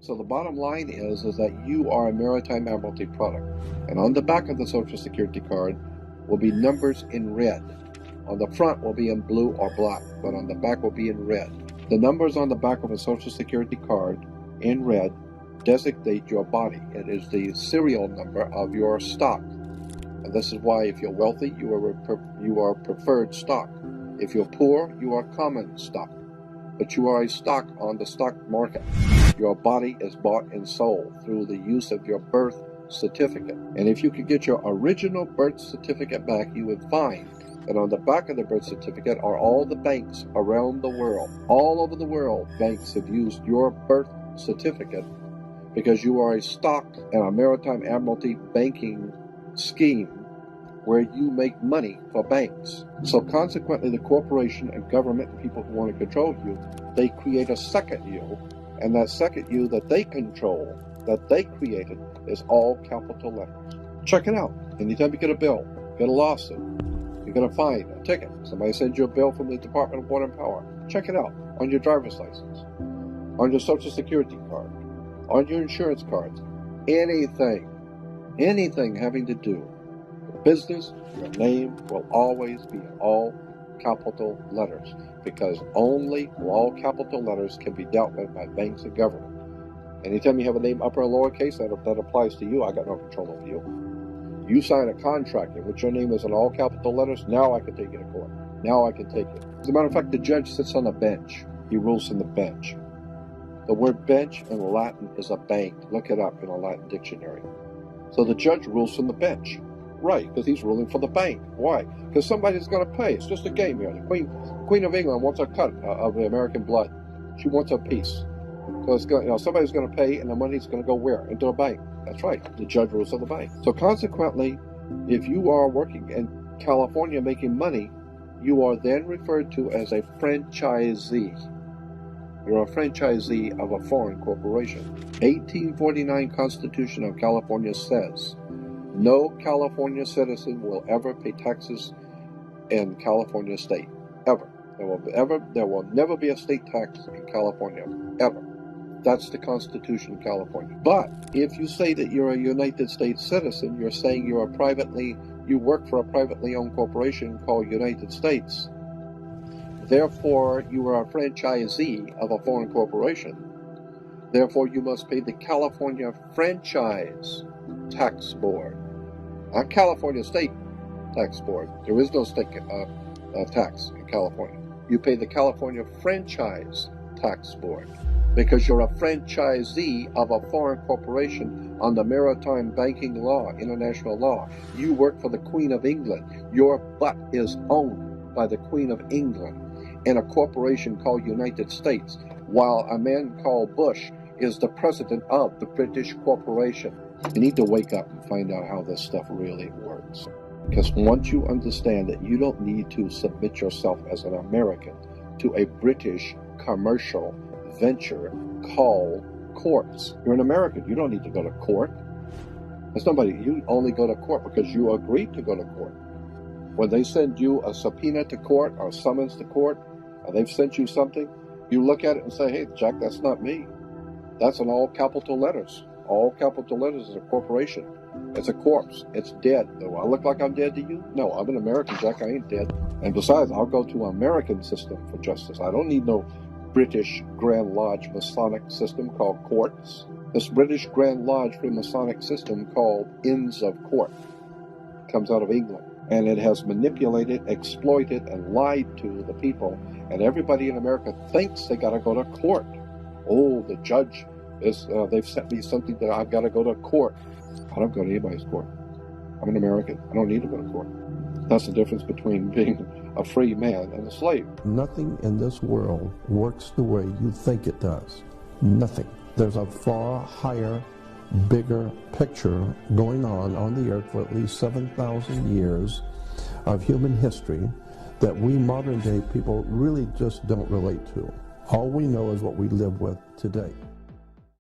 So the bottom line is that you are a Maritime Admiralty product. And on the back of the Social Security card will be numbers in red. On the front will be in blue or black, but on the back will be in red. The numbers on the back of a Social Security card in red designate your body. It is the serial number of your stock. And this is why if you're wealthy, you are preferred stock. If you're poor, you are common stock. But you are a stock on the stock market. Your body is bought and sold through the use of your birth certificate. And if you could get your original birth certificate back, you would find that on the back of the birth certificate are all the banks around the world. All over the world, banks have used your birth certificate because you are a stock in a Maritime Admiralty banking scheme where you make money for banks. So consequently, the corporation and government and people who want to control you, they create a second you, and that second you that they control, that they created, is all capital letters. Check it out. Anytime you get a bill, get a lawsuit, you get a fine, a ticket, somebody sends you a bill from the Department of Water and Power, check it out on your driver's license, on your Social Security card, on your insurance cards, anything having to do with business, your name will always be in all capital letters, because only all capital letters can be dealt with by banks and government. Anytime you have a name upper or lowercase, that applies to you. I got no control over you. You sign a contract in which your name is in all capital letters, now I can take you to court. Now I can take you. As a matter of fact, the judge sits on a bench. He rules from the bench. The word bench in Latin is a bank. Look it up in a Latin dictionary. So the judge rules from the bench. Right, because he's ruling for the bank. Why? Because somebody's going to pay. It's just a game here. The Queen of England wants a cut of the American blood. She wants a piece. So it's going, somebody's going to pay, and the money's going to go where? Into a bank. That's right. The judge rules of the bank. So consequently, if you are working in California making money, you are then referred to as a franchisee. You're a franchisee of a foreign corporation. 1849 Constitution of California says, no California citizen will ever pay taxes in California state, ever. There will never be a state tax in California, ever. That's the Constitution of California. But if you say that you're a United States citizen, you're saying you work for a privately owned corporation called United States. Therefore, you are a franchisee of a foreign corporation. Therefore, you must pay the California Franchise Tax Board. Not California State Tax Board. There is no state tax in California. You pay the California Franchise Tax Board because you're a franchisee of a foreign corporation on the maritime banking law, international law. You work for the Queen of England. Your butt is owned by the Queen of England in a corporation called United States, while a man called Bush is the president of the British corporation. You need to wake up and find out how this stuff really works. Because once you understand that you don't need to submit yourself as an American to a British commercial venture called courts. You're an American. You don't need to go to court. You only go to court because you agreed to go to court. When they send you a subpoena to court or a summons to court, or they've sent you something, you look at it and say, hey, Jack, that's not me. That's in all capital letters. All capital letters is a corporation. It's a corpse. It's dead. Do I look like I'm dead to you? No, I'm an American, Jack. I ain't dead. And besides, I'll go to an American system for justice. I don't need no British Grand Lodge Masonic system called courts. This British Grand Lodge Masonic system called Inns of Court comes out of England. And it has manipulated, exploited, and lied to the people. And everybody in America thinks they got to go to court. Oh, the judge they've sent me something that I've got to go to court. I don't go to anybody's court. I'm an American. I don't need to go to court. That's the difference between being a free man and a slave. Nothing in this world works the way you think it does. Nothing. There's a far higher, bigger picture going on the earth for at least 7,000 years of human history that we modern day people really just don't relate to. All we know is what we live with today.